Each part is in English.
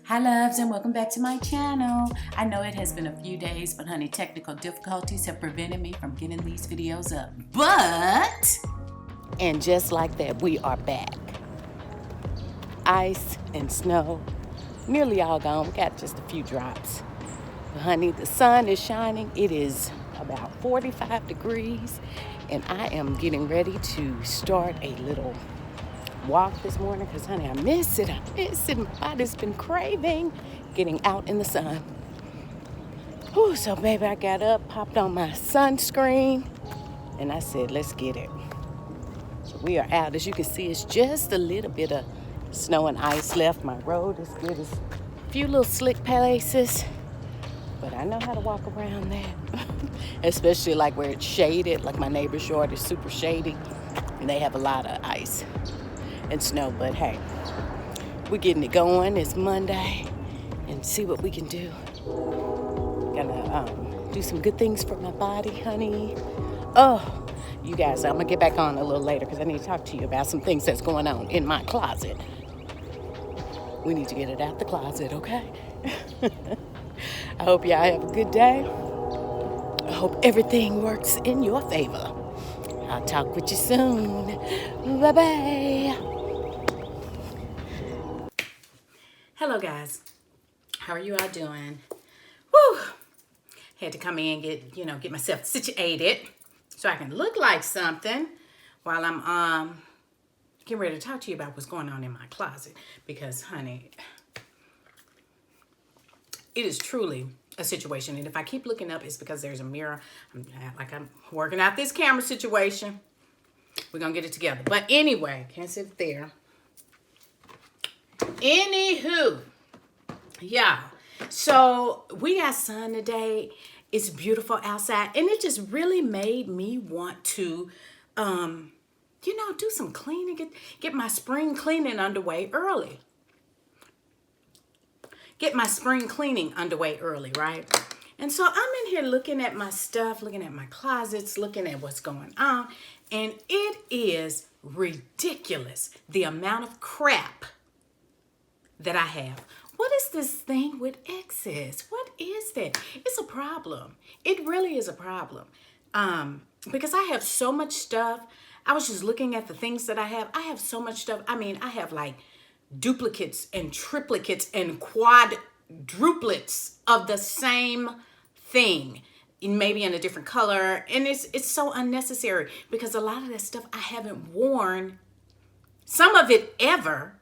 Hi loves, and welcome back to my channel. I know it has been a few days, but honey, technical difficulties have prevented me from getting these videos up. And just like that, we are back. Ice and snow, nearly all gone. We got just a few drops. But honey, the sun is shining. It is about 45 degrees, and I am getting ready to start a little walk this morning because, honey, I miss it. My body's been craving getting out in the sun. Whew, so, baby, I got up, popped on my sunscreen, and I said, let's get it. So we are out. As you can see, it's just a little bit of snow and ice left. My road is good as a few little slick places, but I know how to walk around that, especially like where it's shaded, like my neighbor's yard is super shady, and they have a lot of ice and snow. But hey, we're getting it going. It's Monday, and see what we can do. Gonna do some good things for my body, honey. Oh, you guys, I'm gonna get back on a little later because I need to talk to you about some things that's going on in my closet. We need to get it out the closet, okay? I hope y'all have a good day. I hope everything works in your favor. I'll talk with you soon. Bye-bye. Hello, guys. How are you all doing? Woo! Had to come in and get myself situated so I can look like something while I'm getting ready to talk to you about what's going on in my closet. Because, honey, it is truly a situation. And if I keep looking up, it's because there's a mirror. I'm working out this camera situation. We're going to get it together. But anyway, can't sit there. Anywho, yeah. So we got sun today. It's beautiful outside. And it just really made me want to, do some cleaning. Get my spring cleaning underway early. Get my spring cleaning underway early, right? And so I'm in here looking at my stuff, looking at my closets, looking at what's going on. And it is ridiculous, the amount of crap that I have. What is this thing with excess? What is that? It's a problem. It really is a problem. Because I have so much stuff. I was just looking at the things that I have. I have so much stuff. I mean, I have like duplicates and triplicates and quadruplets of the same thing, maybe in a different color. And it's so unnecessary because a lot of that stuff I haven't worn, some of it ever,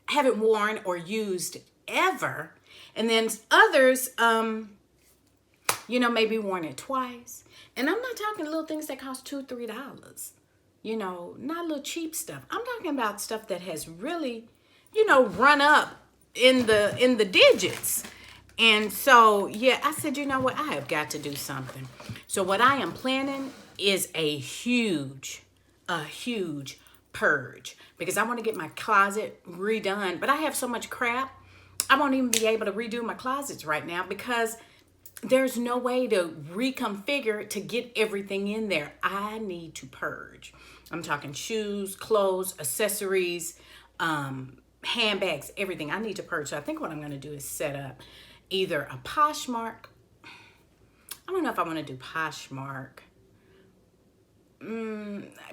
I haven't worn or used ever. And then others, maybe worn it twice. And I'm not talking little things that cost $2, $3. Not little cheap stuff. I'm talking about stuff that has really, run up in the digits. And so, yeah, I said, you know what? I have got to do something. So what I am planning is a huge purge because I want to get my closet redone. But I have so much crap, I won't even be able to redo my closets right now because there's no way to reconfigure to get everything in there. I need to purge. I'm talking shoes, clothes, accessories, handbags, everything. I need to purge. So I think what I'm going to do is set up either a Poshmark. I don't know if I want to do Poshmark.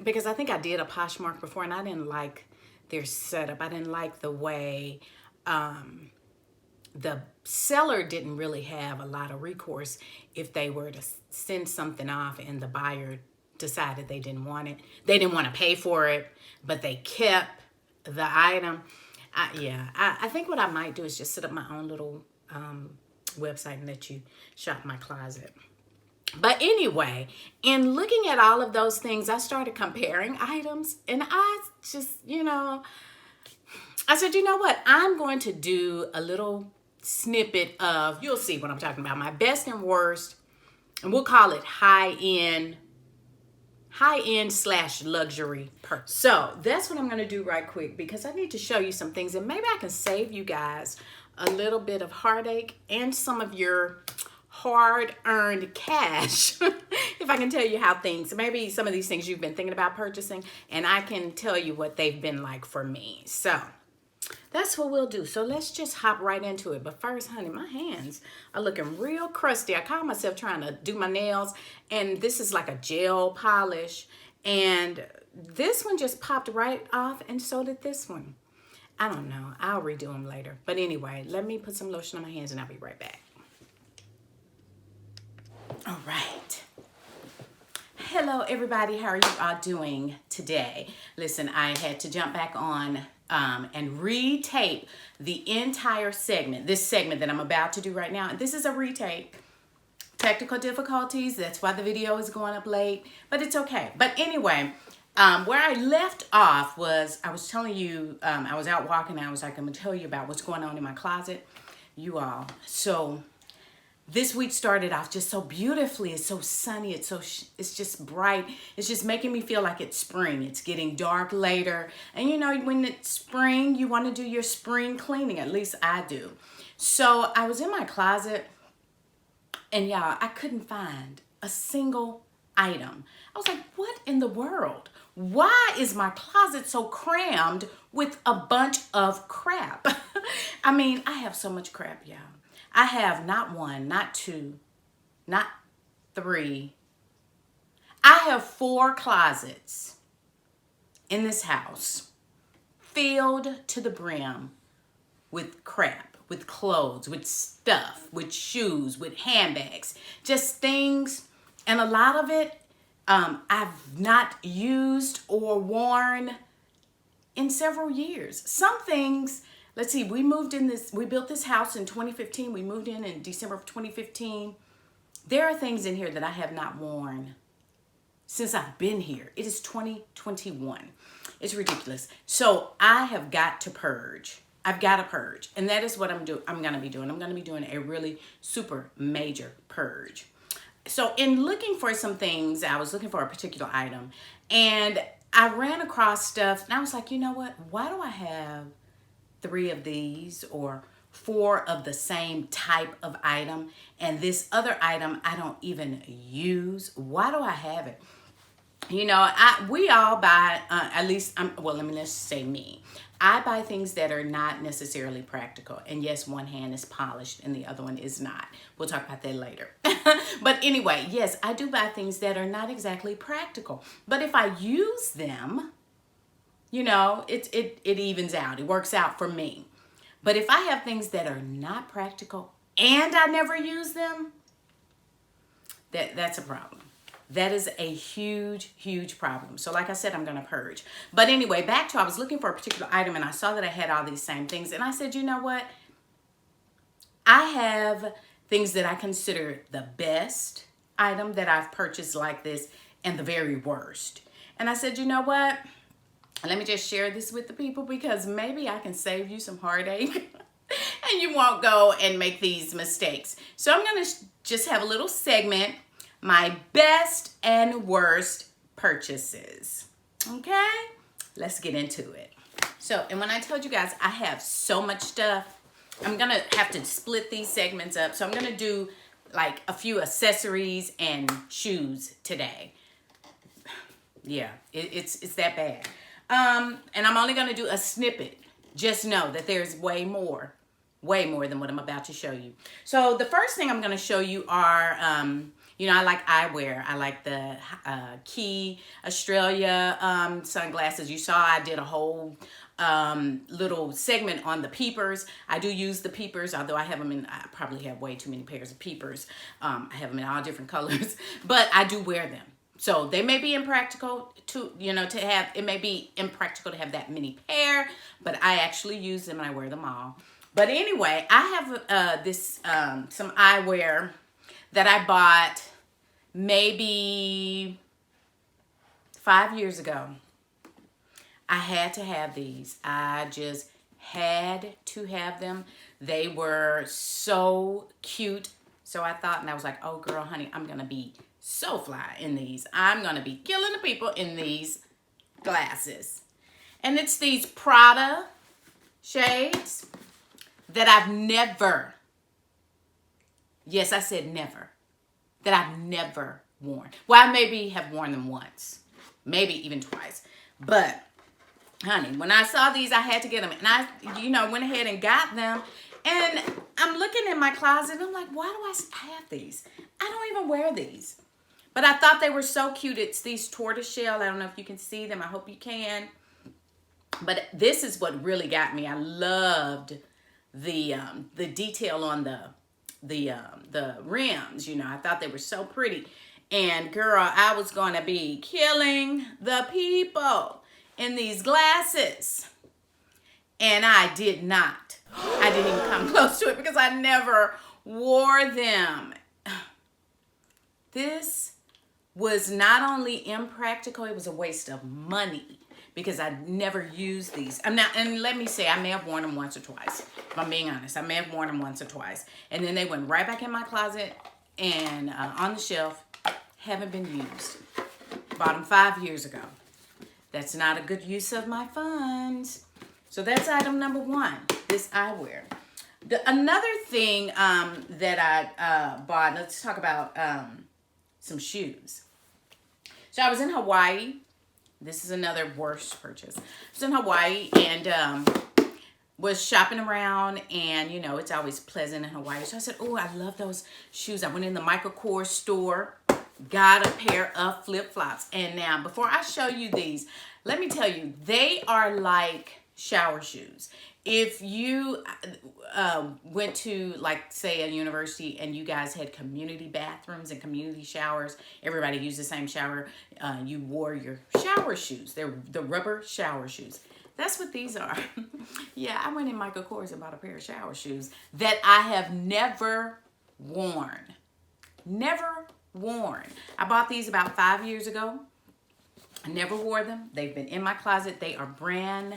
Because I think I did a Poshmark before and I didn't like their setup. I didn't like the way the seller didn't really have a lot of recourse if they were to send something off and the buyer decided they didn't want it. They didn't want to pay for it, but they kept the item. I think what I might do is just set up my own little website and let you shop my closet. But anyway, in looking at all of those things, I started comparing items and I just, I said, you know what? I'm going to do a little snippet of, you'll see what I'm talking about, my best and worst, and we'll call it high-end / luxury purse. So that's what I'm going to do right quick because I need to show you some things and maybe I can save you guys a little bit of heartache and some of your hard-earned cash. If I can tell you how things, maybe some of these things you've been thinking about purchasing, and I can tell you what they've been like for me. So that's what we'll do. So let's just hop right into it. But first, honey, my hands are looking real crusty. I caught myself trying to do my nails, and this is like a gel polish, and this one just popped right off, and so did this one. I don't know. I'll redo them later. But anyway, let me put some lotion on my hands, and I'll be right back. All right. Hello, everybody. How are you all doing today? Listen, I had to jump back on and retape the entire segment, this segment that I'm about to do right now. This is a retake. Technical difficulties, that's why the video is going up late, but it's okay. But anyway, where I left off was, I was telling you, I was out walking, and I was like, I'm gonna tell you about what's going on in my closet, you all. So this week started off just so beautifully. It's so sunny. It's just bright. It's just making me feel like it's spring. It's getting dark later. And you know, when it's spring, you want to do your spring cleaning. At least I do. So I was in my closet, and y'all, I couldn't find a single item. I was like, what in the world? Why is my closet so crammed with a bunch of crap? I mean, I have so much crap, y'all. I have not one, not two, not three. I have 4 closets in this house filled to the brim with crap, with clothes, with stuff, with shoes, with handbags, just things. And a lot of it I've not used or worn in several years. Some things, let's see, we built this house in 2015. We moved in December of 2015. There are things in here that I have not worn since I've been here. It is 2021. It's ridiculous. So I have got to purge. I've got to purge. And that is what I'm going to be doing. I'm going to be doing a really super major purge. So in looking for some things, I was looking for a particular item, and I ran across stuff, and I was like, you know what? Why do I have 3 of these or 4 of the same type of item, and this other item I don't even use? Why do I have it? You know, we all buy, at least, let's say me. I buy things that are not necessarily practical. And yes, one hand is polished and the other one is not. We'll talk about that later. But anyway, yes, I do buy things that are not exactly practical. But if I use them, you know, it evens out. It works out for me. But if I have things that are not practical and I never use them, that's a problem. That is a huge, huge problem. So like I said, I'm going to purge. But anyway, back to, I was looking for a particular item, and I saw that I had all these same things. And I said, you know what? I have things that I consider the best item that I've purchased like this, and the very worst. And I said, you know what? Let me just share this with the people, because maybe I can save you some heartache and you won't go and make these mistakes. So I'm going to just have a little segment, my best and worst purchases. Okay, let's get into it. So, and when I told you guys I have so much stuff, I'm gonna have to split these segments up. So I'm gonna do like a few accessories and shoes today. Yeah, it's that bad. And I'm only gonna do a snippet. Just know that there's way more than what I'm about to show you. So the first thing I'm gonna show you are, you know, I like eyewear. I like the Key Australia sunglasses. You saw I did a whole little segment on the peepers. I do use the peepers, although I probably have way too many pairs of peepers. I have them in all different colors, but I do wear them. So they may be impractical to have, it may be impractical to have that many pair, but I actually use them and I wear them all. But anyway, I have some eyewear that I bought maybe 5 years ago. I had to have these. I just had to have them. They were so cute. So I thought, and I was like, oh girl, honey, I'm going to be so fly in these. I'm going to be killing the people in these glasses. And it's these Prada shades that I've never Yes, I said never. That I've never worn. Well, I maybe have worn them once. Maybe even twice. But, honey, when I saw these, I had to get them. And I, went ahead and got them. And I'm looking in my closet, and I'm like, why do I have these? I don't even wear these. But I thought they were so cute. It's these tortoiseshell. I don't know if you can see them. I hope you can. But this is what really got me. I loved the detail on the rims. I thought they were so pretty. And girl, I was going to be killing the people in these glasses. And I did not. I didn't even come close to it because I never wore them. This was not only impractical, it was a waste of money because I never used these. And let me say, I may have worn them once or twice. If I'm being honest, I may have worn them once or twice. And then they went right back in my closet and on the shelf. Haven't been used. Bought them 5 years ago. That's not a good use of my funds. So that's item number one, this eyewear. Another thing that I bought, let's talk about some shoes. So I was in Hawaii. This is another worst purchase. I was in Hawaii and was shopping around, and it's always pleasant in Hawaii. So I said, oh, I love those shoes. I went in the Michael Kors store, got a pair of flip-flops. And now, before I show you these, let me tell you, they are like shower shoes. If you went to, like, say, a university and you guys had community bathrooms and community showers, everybody used the same shower, you wore your shower shoes. They're the rubber shower shoes. That's what these are. Yeah, I went in Michael Kors and bought a pair of shower shoes that I have never worn. Never worn. I bought these about 5 years ago. I never wore them. They've been in my closet. They are brand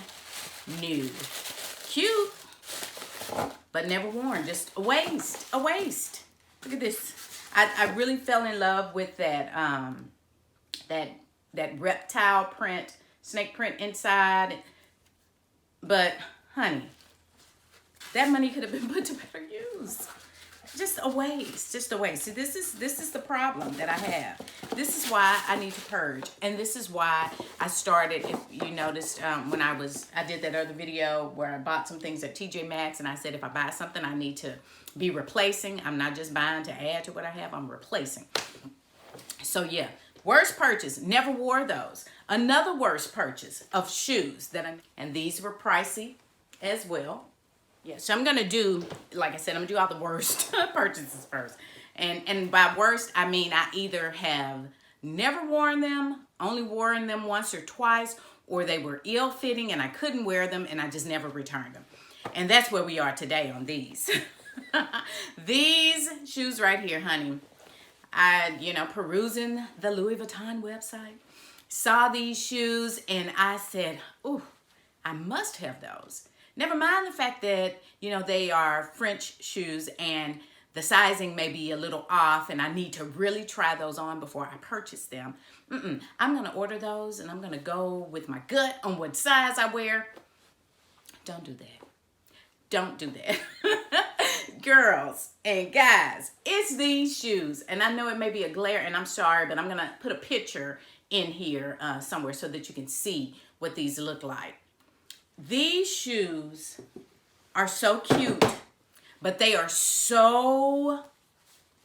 new. Cute, but never worn. Just a waste. A waste. Look at this. I really fell in love with that that reptile print, snake print inside. But honey, that money could have been put to better use. Just a waste. Just a waste. See, this is the problem that I have. This is why I need to purge, and this is why I started. If you noticed, when I did that other video where I bought some things at TJ Maxx, and I said if I buy something, I need to be replacing. I'm not just buying to add to what I have. I'm replacing. So yeah, worst purchase. Never wore those. Another worst purchase of shoes and these were pricey as well. Yeah, so I'm going to do, like I said, I'm going to do all the worst purchases first. And by worst, I mean I either have never worn them, only worn them once or twice, or they were ill-fitting and I couldn't wear them and I just never returned them. And that's where we are today on these. These shoes right here, honey. Perusing the Louis Vuitton website, saw these shoes and I said, ooh, I must have those. Never mind the fact that, they are French shoes and the sizing may be a little off and I need to really try those on before I purchase them. I'm going to order those and I'm going to go with my gut on what size I wear. Don't do that. Don't do that. Girls and guys, it's these shoes. And I know it may be a glare and I'm sorry, but I'm going to put a picture in here somewhere so that you can see what these look like. These shoes are so cute, but they are so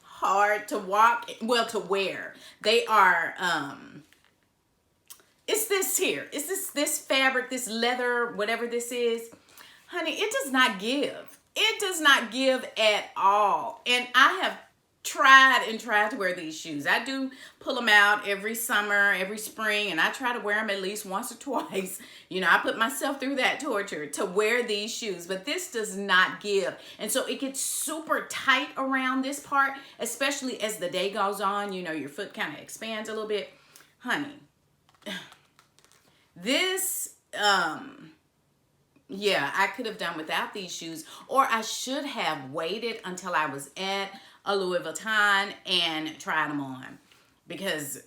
hard to to wear. They are, it's this here. It's this fabric, this leather, whatever this is. Honey, it does not give. It does not give at all. And I have tried to wear these shoes. I do pull them out every summer, every spring, and I try to wear them at least once or twice. I put myself through that torture to wear these shoes, but this does not give. And so it gets super tight around this part, especially as the day goes on, your foot kind of expands a little bit. Honey, this, yeah, I could have done without these shoes, or I should have waited until I was at a Louis Vuitton and tried them on because,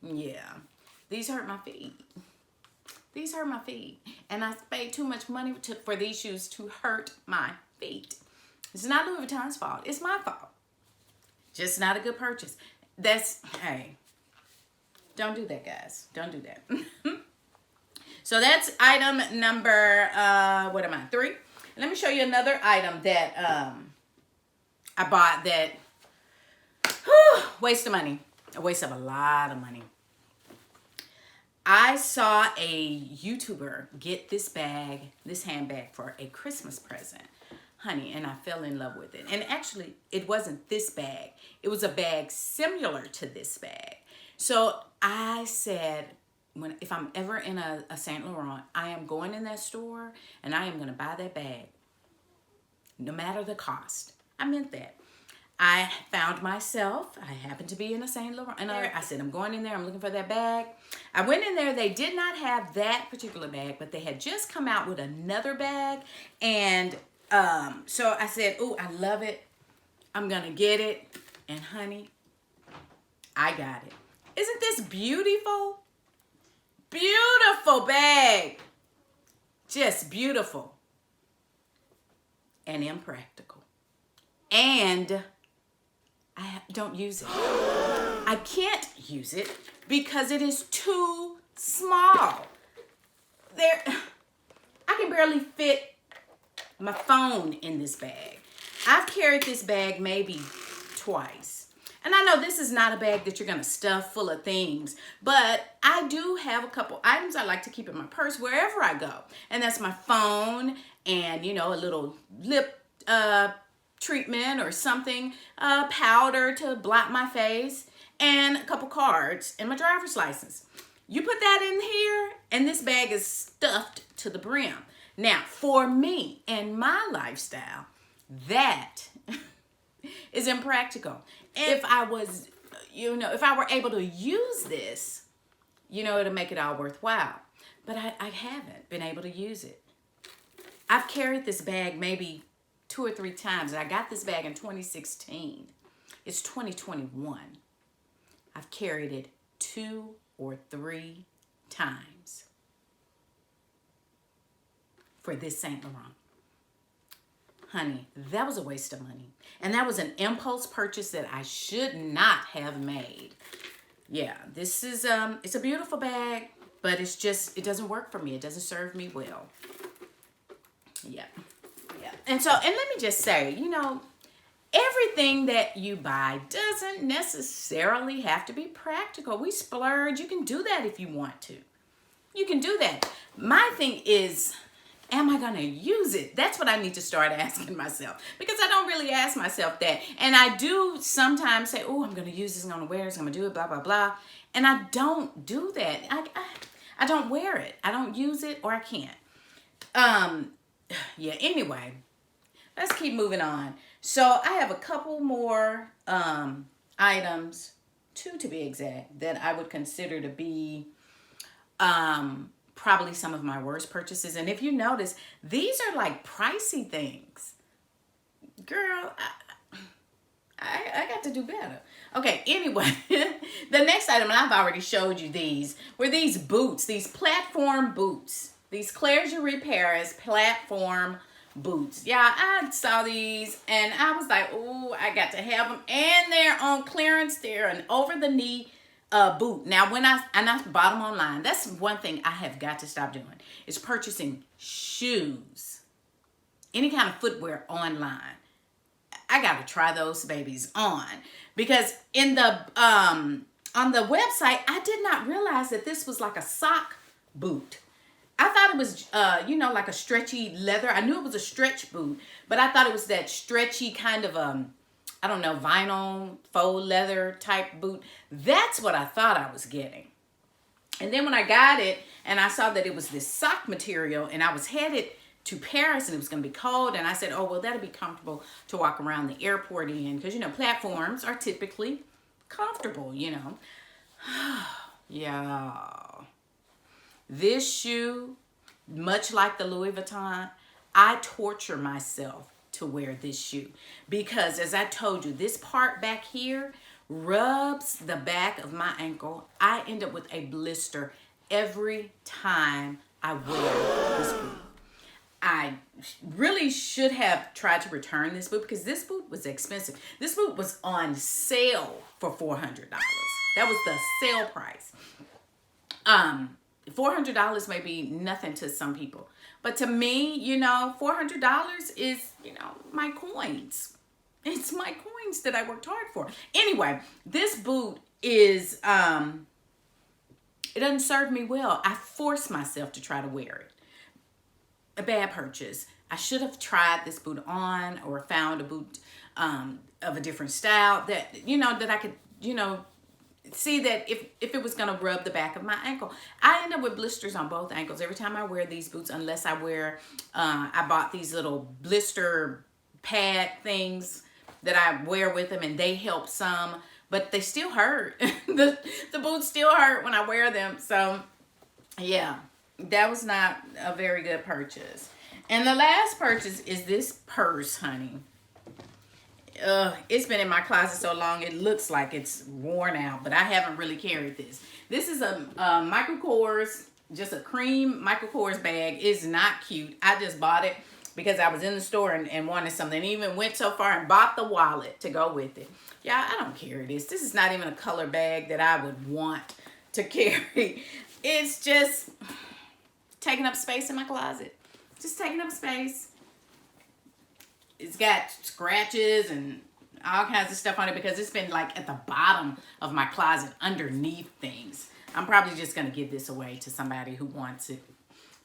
yeah, these hurt my feet. These hurt my feet. And I paid too much money for these shoes to hurt my feet. It's not Louis Vuitton's fault. It's my fault. Just not a good purchase. Hey, don't do that, guys. Don't do that. So that's item number, 3. Let me show you another item that I bought that, waste of money. A waste of a lot of money. I saw a YouTuber get this handbag for a Christmas present, honey, and I fell in love with it. And actually, it wasn't this bag. It was a bag similar to this bag. So I said, if I'm ever in a Saint Laurent, I am going in that store and I am going to buy that bag, no matter the cost. I meant that. I found myself, I happened to be in a Saint Laurent, and I said, I'm going in there, I'm looking for that bag. I went in there, they did not have that particular bag, but they had just come out with another bag. And so I said, oh, I love it. I'm going to get it. And honey, I got it. Isn't this beautiful? Beautiful bag. Just beautiful. And impractical. And I don't use it. I can't use it because it is too small. I can barely fit my phone in this bag. I've carried this bag maybe twice. And I know this is not a bag that you're going to stuff full of things, but I do have a couple items I like to keep in my purse wherever I go. And that's my phone and, a little lip treatment or something, powder to blot my face, and a couple cards and my driver's license. You put that in here and this bag is stuffed to the brim. Now, for me and my lifestyle, that is impractical. If I was, if I were able to use this, it'll make it all worthwhile. But I haven't been able to use it. I've carried this bag maybe 2 or 3 times. And I got this bag in 2016. It's 2021. I've carried it 2 or 3 times for this Saint Laurent. Honey, that was a waste of money. And that was an impulse purchase that I should not have made. Yeah, this is, it's a beautiful bag, but it doesn't work for me. It doesn't serve me well. Yeah. And let me just say, everything that you buy doesn't necessarily have to be practical. We splurge. You can do that if you want to. You can do that. My thing is, am I going to use it? That's what I need to start asking myself, because I don't really ask myself that. And I do sometimes say, oh, I'm going to use this, I'm going to wear this, I'm going to do it, blah, blah, blah. And I don't do that. I don't wear it. I don't use it, or I can't. Yeah, anyway, let's keep moving on. So I have a couple more items, 2 to be exact, that I would consider to be probably some of my worst purchases. And if you notice, these are like pricey things. Girl, I got to do better. Okay, anyway, the next item, and I've already showed you these, were these boots, these platform boots. These Claire's Paris platform boots. Yeah, I saw these and I was like, oh, I got to have them. And they're on clearance. They're an over-the-knee boot. Now, when I bought them online, that's one thing I have got to stop doing, is purchasing shoes, any kind of footwear online. I got to try those babies on, because in the on the website, I did not realize that this was like a sock boot. I thought it was, like a stretchy leather. I knew it was a stretch boot, but I thought it was that stretchy kind of, vinyl faux leather type boot. That's what I thought I was getting. And then when I got it and I saw that it was this sock material, and I was headed to Paris and it was going to be cold, and I said, oh, well, that'll be comfortable to walk around the airport in, because, platforms are typically comfortable, Yeah. This shoe, much like the Louis Vuitton, I torture myself to wear this shoe, because as I told you, this part back here rubs the back of my ankle. I end up with a blister every time I wear this boot. I really should have tried to return this boot because this boot was expensive. This boot was on sale for $400. That was the sale price. $400 may be nothing to some people, but to me, you know, $400 is, you know, my coins. It's my coins that I worked hard for. Anyway, this boot is, it doesn't serve me well. I force myself to try to wear it. A bad purchase. I should have tried this boot on or found a boot of a different style that, you know, that I could, you know, see that if it was going to rub the back of my ankle. I end up with blisters on both ankles every time I wear these boots, unless I wear, I bought these little blister pad things that I wear with them, and they help some, but they still hurt. The boots still hurt when I wear them. So yeah, that was not a very good purchase. And the last purchase is this purse, honey. It's been in my closet so long it looks like it's worn out, but I haven't really carried this. This is a Michael Kors, just a cream Michael Kors bag. It's not cute. I just bought it because I was in the store and wanted something. Even went so far and bought the wallet to go with it. Yeah, I don't carry this. This is not even a color bag that I would want to carry. It's just taking up space in my closet. Just taking up space. It's got scratches and all kinds of stuff on it because it's been like at the bottom of my closet underneath things. I'm probably just going to give this away to somebody who wants it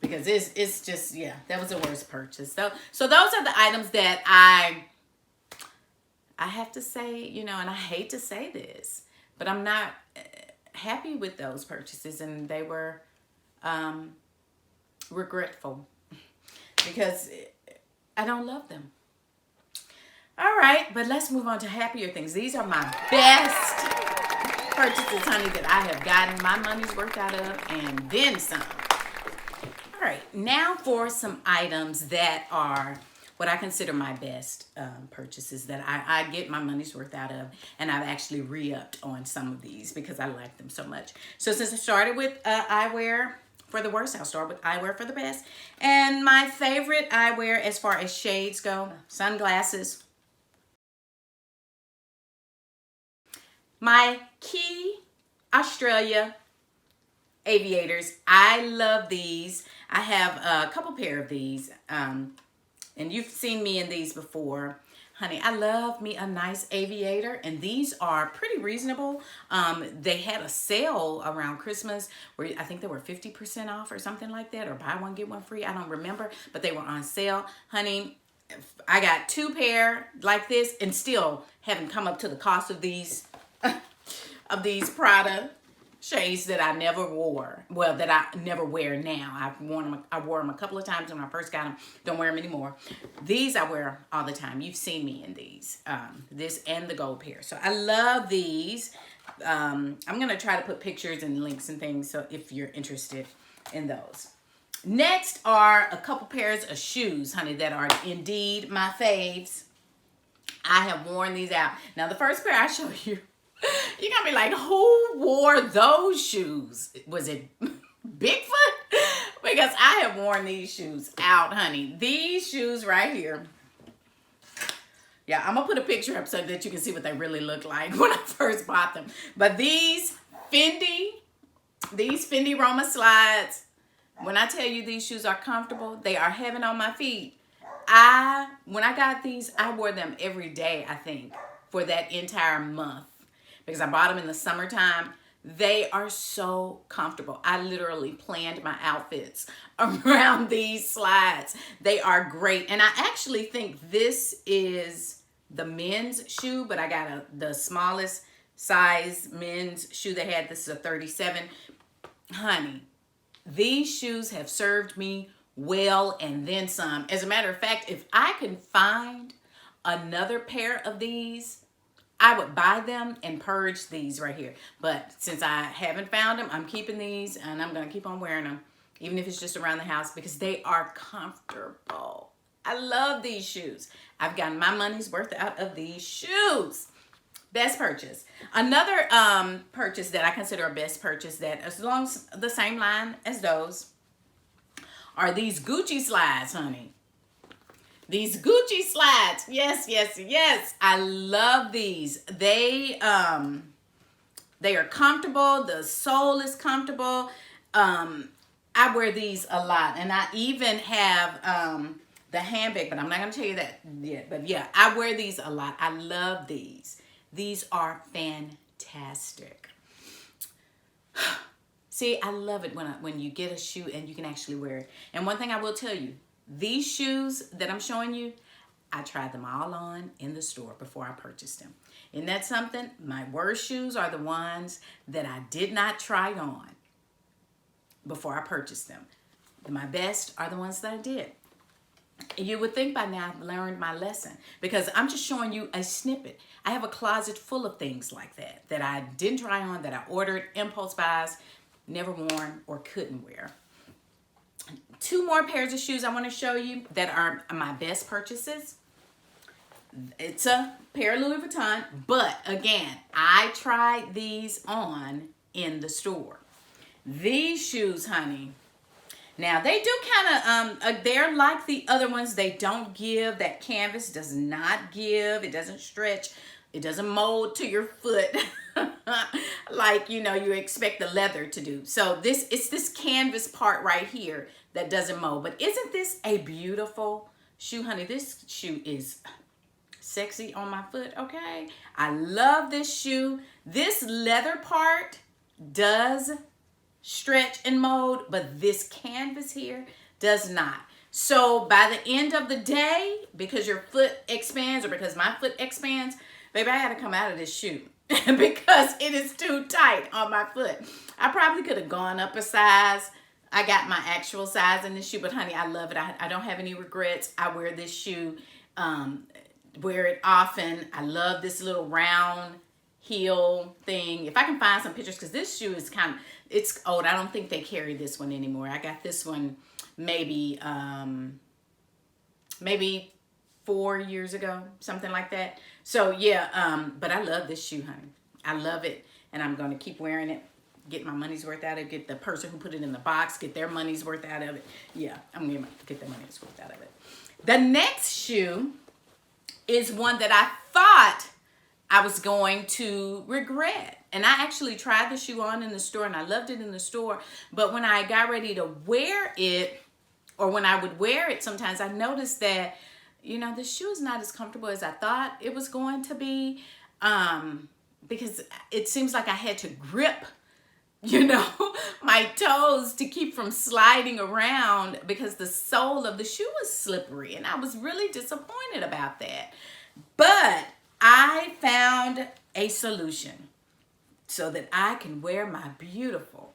because it's just, yeah, that was the worst purchase. So those are the items that I have to say, you know, and I hate to say this, but I'm not happy with those purchases, and they were regretful because I don't love them. All right, but let's move on to happier things. These are my best purchases, honey, that I have gotten my money's worth out of and then some. All right, now for some items that are what I consider my best purchases that I get my money's worth out of, and I've actually re-upped on some of these because I like them so much. So since I started with eyewear for the worst, I'll start with eyewear for the best. And my favorite eyewear as far as shades go, sunglasses. My Key Australia aviators. I love these. I have a couple pair of these. And you've seen me in these before. Honey, I love me a nice aviator. And these are pretty reasonable. They had a sale around Christmas where I think they were 50% off or something like that. Or buy one, get one free. I don't remember. But they were on sale. Honey, I got 2 pair like this and still haven't come up to the cost of these Prada shades that I never wore. Well, that I never wear now. I wore them a couple of times when I first got them. Don't wear them anymore. These I wear all the time. You've seen me in these. This and the gold pair. So I love these. I'm going to try to put pictures and links and things so if you're interested in those. Next are a couple pairs of shoes, honey, that are indeed my faves. I have worn these out. Now, the first pair I show you, you're going to be like, who wore those shoes? Was it Bigfoot? Because I have worn these shoes out, honey. These shoes right here. Yeah, I'm going to put a picture up so that you can see what they really look like when I first bought them. But these Fendi Roma slides, when I tell you these shoes are comfortable, they are heaven on my feet. When I got these, I wore them every day, I think, for that entire month. Because I bought them in the summertime. They are so comfortable. I literally planned my outfits around these slides. They are great. And I actually think this is the men's shoe, but I got the smallest size men's shoe they had. This is a 37. Honey, these shoes have served me well and then some. As a matter of fact, if I can find another pair of these, I would buy them and purge these right here. But since I haven't found them, I'm keeping these and I'm going to keep on wearing them, even if it's just around the house, because they are comfortable. I love these shoes. I've gotten my money's worth out of these shoes. Best purchase. Another purchase that I consider a best purchase that is along the same line as those are these Gucci slides, honey. These Gucci slides. Yes, yes, yes. I love these. They are comfortable. The sole is comfortable. I wear these a lot. And I even have the handbag, but I'm not going to tell you that yet. But yeah, I wear these a lot. I love these. These are fantastic. See, I love it when you get a shoe and you can actually wear it. And one thing I will tell you, these shoes that I'm showing you, I tried them all on in the store before I purchased them. Isn't that something? My worst shoes are the ones that I did not try on before I purchased them. My best are the ones that I did. You would think by now I've learned my lesson, because I'm just showing you a snippet. I have a closet full of things like that I didn't try on, that I ordered, impulse buys, never worn or couldn't wear. 2 more pairs of shoes I want to show you that are my best purchases. It's a pair of Louis Vuitton, but again, I tried these on in the store. These shoes, honey, now they do kind of, they're like the other ones. They don't give, that canvas does not give, it doesn't stretch, it doesn't mold to your foot like, you know, you expect the leather to do. So it's this canvas part right here that doesn't mold. But isn't this a beautiful shoe, honey? This shoe is sexy on my foot, okay? I love this shoe. This leather part does stretch and mold, but this canvas here does not. So by the end of the day, because your foot expands, or because my foot expands, baby, I had to come out of this shoe because it is too tight on my foot. I probably could have gone up a size. I got my actual size in this shoe, but honey, I love it. I don't have any regrets. I wear this shoe, wear it often. I love this little round heel thing. If I can find some pictures, because this shoe is it's old. I don't think they carry this one anymore. I got this one maybe 4 years ago, something like that. So yeah, but I love this shoe, honey. I love it, and I'm going to keep wearing it, get my money's worth out of it, get the person who put it in the box, get their money's worth out of it. Yeah, I'm going to get their money's worth out of it. The next shoe is one that I thought I was going to regret. And I actually tried the shoe on in the store, and I loved it in the store. But when I got ready to wear it, or when I would wear it, sometimes I noticed that, you know, the shoe is not as comfortable as I thought it was going to be, because it seems like I had to grip, you know, my toes to keep from sliding around, because the sole of the shoe was slippery, and I was really disappointed about that. But I found a solution so that I can wear my beautiful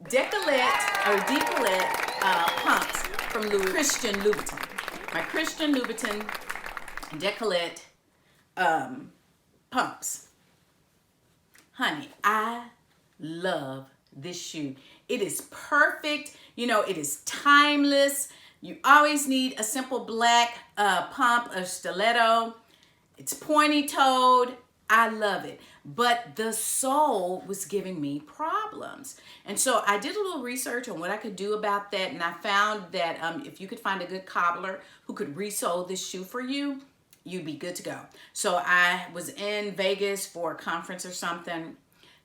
decollet or decollet pumps from Christian Louboutin. My Christian Louboutin decollet pumps. Honey, I love this shoe. It is perfect. You know, it is timeless. You always need a simple black pump, a stiletto. It's pointy-toed. I love it. But the sole was giving me problems. And so I did a little research on what I could do about that. And I found that if you could find a good cobbler who could resole this shoe for you, you'd be good to go. So I was in Vegas for a conference or something.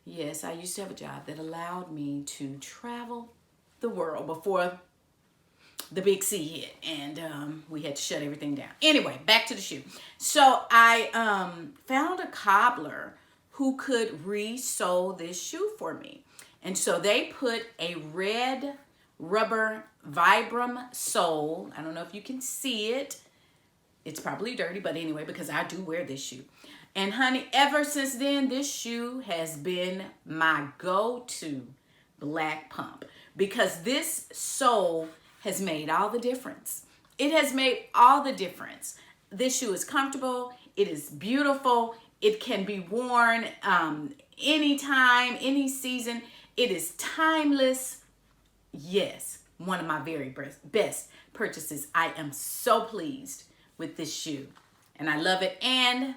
Yes, I used to have a job that allowed me to travel the world before the big C hit, and we had to shut everything down. Anyway, back to the shoe. So I found a cobbler who could resole this shoe for me. And so they put a red rubber Vibram sole. I don't know if you can see it. It's probably dirty, but anyway, because I do wear this shoe. And honey, ever since then, this shoe has been my go-to black pump, because this sole has made all the difference. It has made all the difference. This shoe is comfortable. It is beautiful. It can be worn anytime, any season. It is timeless. Yes, one of my very best purchases. I am so pleased with this shoe, and I love it. And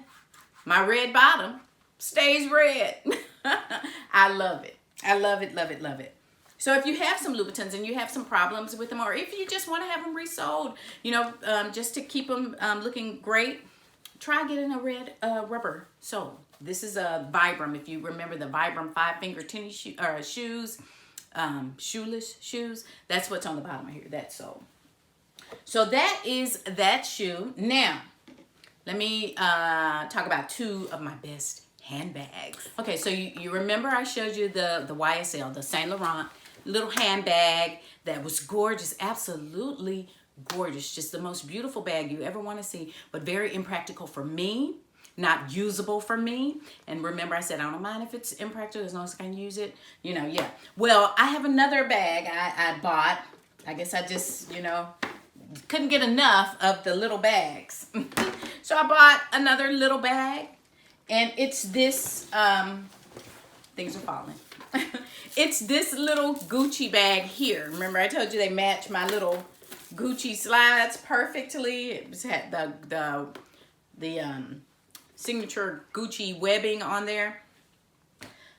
my red bottom stays red. I love it. I love it, love it, love it. So if you have some Louboutins and you have some problems with them, or if you just want to have them resold, just to keep them looking great, try getting a red rubber sole. This is a Vibram. If you remember the Vibram 5-finger tennis shoes, shoeless shoes, that's what's on the bottom of here, that sole. So that is that shoe. Now, let me talk about two of my best handbags. Okay, so you remember I showed you the YSL, the Saint Laurent little handbag that was gorgeous, absolutely gorgeous, just the most beautiful bag you ever want to see, but very impractical for me, not usable for me. And remember I said I don't mind if it's impractical as long as I can use it, yeah. Well, I have another bag I bought. I guess I just, couldn't get enough of the little bags. So I bought another little bag, and it's this, things are falling. It's this little Gucci bag here. Remember I told you they match my little Gucci slides perfectly. It had the signature Gucci webbing on there.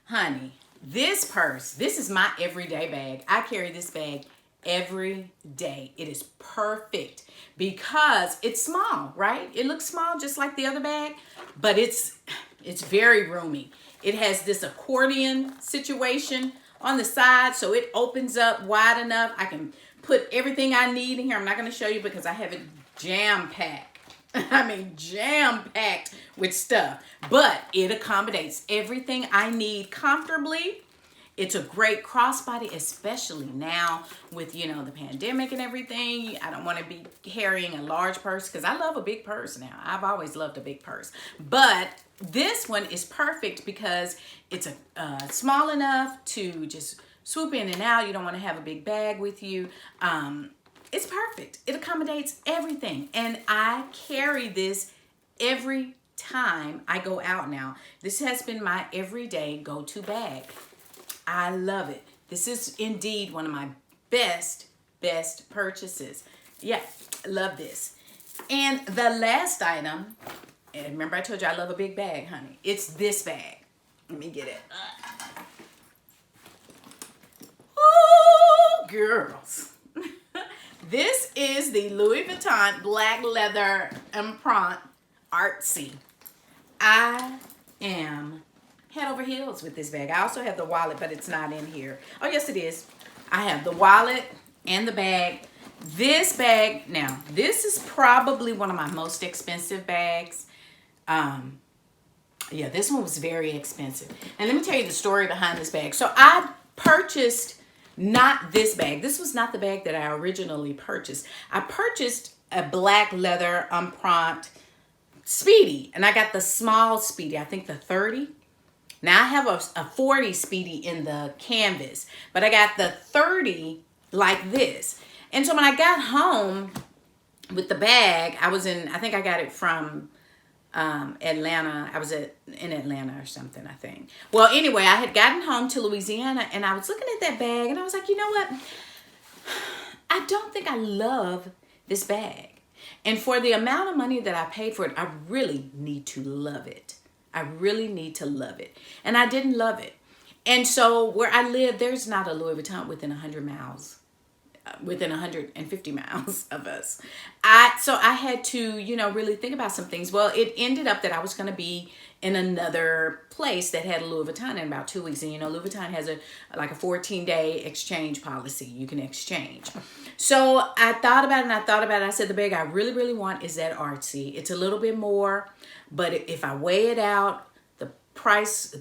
Honey, this purse, this is my everyday bag. I carry this bag every day. It is perfect because it's small, right? It looks small just like the other bag, but it's very roomy. It has this accordion situation on the side, so it opens up wide enough. I can put everything I need in here. I'm not going to show you because I have it jam-packed. I mean, jam-packed with stuff, but it accommodates everything I need comfortably. It's a great crossbody, especially now with, the pandemic and everything. I don't want to be carrying a large purse because I love a big purse now. I've always loved a big purse. But this one is perfect because it's small enough to just swoop in and out. You don't want to have a big bag with you. It's perfect. It accommodates everything. And I carry this every time I go out now. This has been my everyday go-to bag. I love it. This is indeed one of my best purchases. Yeah, love this. And the last item, and remember I told you I love a big bag, honey. It's this bag. Let me get it. Oh, girls. This is the Louis Vuitton black leather Empreinte Artsy. I am head over heels with this bag. I also have the wallet, but it's not in here. Oh, yes, it is. I have the wallet and the bag. This bag, now, this is probably one of my most expensive bags. Yeah, this one was very expensive. And let me tell you the story behind this bag. So I purchased not this bag. This was not the bag that I originally purchased. I purchased a black leather Empreinte Speedy, and I got the small Speedy, I think the 30. Now I have a 40 Speedy in the canvas, but I got the 30 like this. And so when I got home with the bag, I think I got it from Atlanta. I was in Atlanta or something, I think. Well, anyway, I had gotten home to Louisiana and I was looking at that bag and I was like, you know what? I don't think I love this bag. And for the amount of money that I paid for it, I really need to love it. I really need to love it. And I didn't love it. And so where I live, there's not a Louis Vuitton within 100 miles, within 150 miles of us. So I had to, really think about some things. Well, it ended up that I was going to be in another place that had a Louis Vuitton in about 2 weeks. And Louis Vuitton has a 14-day exchange policy. You can exchange. So I thought about it. I said, the bag I really, really want is that Artsy. It's a little bit more, but if I weigh it out, the price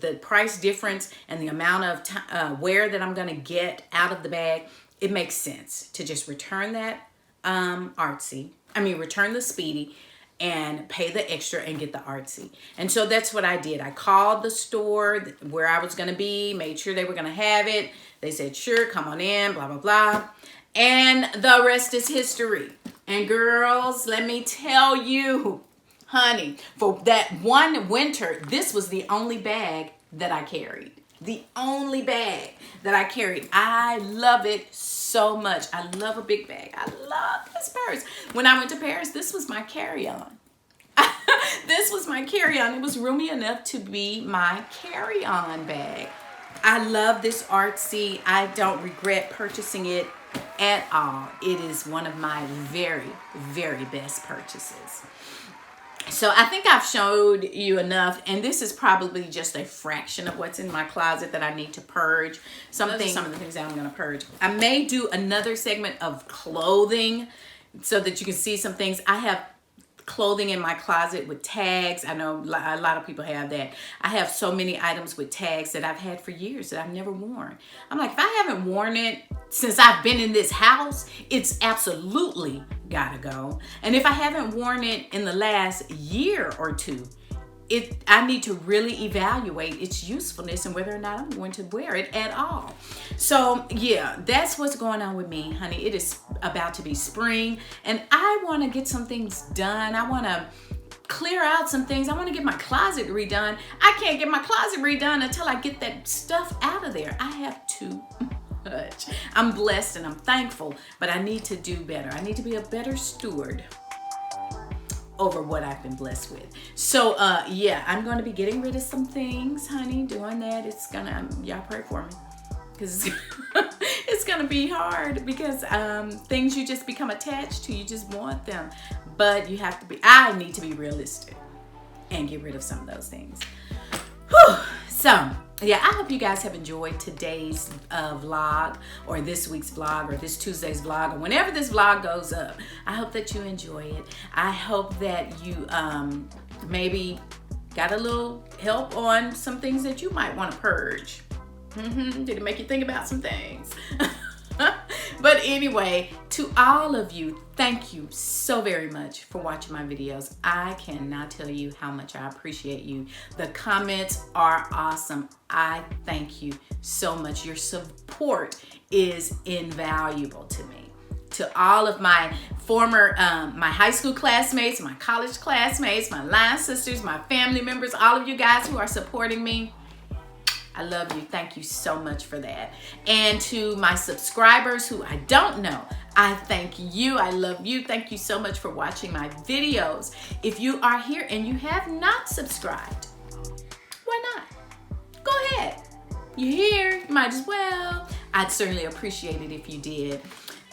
difference and the amount of wear that I'm going to get out of the bag, it makes sense to just return that return the Speedy and pay the extra and get the Artsy. And so that's what I did. I called the store where I was going to be, made sure they were going to have it. They said, sure, come on in, blah, blah, blah. And the rest is history. And girls, let me tell you, honey, for that one winter, this was the only bag that I carried. The only bag that I carried. I love it so much. I love a big bag. I love this purse. When I went to Paris, this was my carry-on. This was my carry-on. It was roomy enough to be my carry-on bag. I love this artsy. I don't regret purchasing it at all. It is one of my very, very best purchases. So I think I've showed you enough, and this is probably just a fraction of what's in my closet that I need to purge. Some of the things that I'm going to purge. I may do another segment of clothing so that you can see some things. I have clothing in my closet with tags. I know a lot of people have that. I have so many items with tags that I've had for years that I've never worn. I'm like, if I haven't worn it since I've been in this house, it's absolutely gotta go. And if I haven't worn it in the last year or two, I need to really evaluate its usefulness and whether or not I'm going to wear it at all. So yeah, that's what's going on with me, honey. It is about to be spring, and I want to get some things done. I want to clear out some things. I want to get my closet redone. I can't get my closet redone until I get that stuff out of there. I have too much. I'm blessed and I'm thankful, but I need to do better. I need to be a better steward over what I've been blessed with. So yeah, I'm going to be getting rid of some things, honey, doing that. It's gonna, y'all pray for me, because it's gonna be hard, because things you just become attached to, you just want them, but you have to be, I need to be realistic and get rid of some of those things. Whew. So yeah, I hope you guys have enjoyed today's vlog, or this week's vlog, or this Tuesday's vlog, or whenever this vlog goes up. I hope that you enjoy it. I hope that you maybe got a little help on some things that you might want to purge. Did it make you think about some things? But anyway, to all of you, thank you so very much for watching my videos. I cannot tell you how much I appreciate you. The comments are awesome. I thank you so much. Your support is invaluable to me. To all of my former, my high school classmates, my college classmates, my line sisters, my family members, all of you guys who are supporting me, I love you. Thank you so much for that. And to my subscribers who I don't know, I thank you. I love you. Thank you so much for watching my videos. If you are here and you have not subscribed, why not? Go ahead. You're here, you might as well. I'd certainly appreciate it if you did.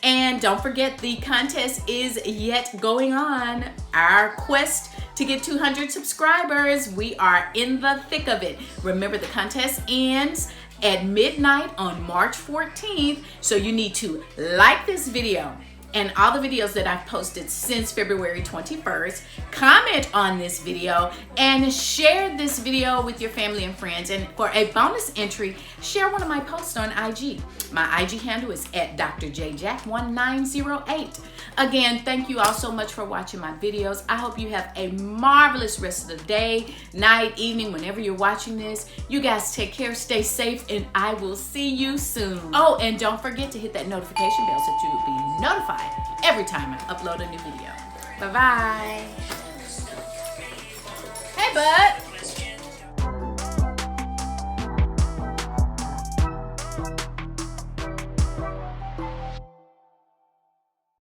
And don't forget, the contest is yet going on. Our quest to get 200 subscribers. We are in the thick of it. Remember, the contest ends at midnight on March 14th. So you need to like this video and all the videos that I've posted since February 21st. Comment on this video and share this video with your family and friends. And for a bonus entry, share one of my posts on IG. My IG handle is at drjjack1908. Again, thank you all so much for watching my videos. I hope you have a marvelous rest of the day, night, evening, whenever you're watching this. You guys take care, stay safe, and I will see you soon. Oh, and don't forget to hit that notification bell so that you will be notified every time I upload a new video. Bye-bye. Hey, bud.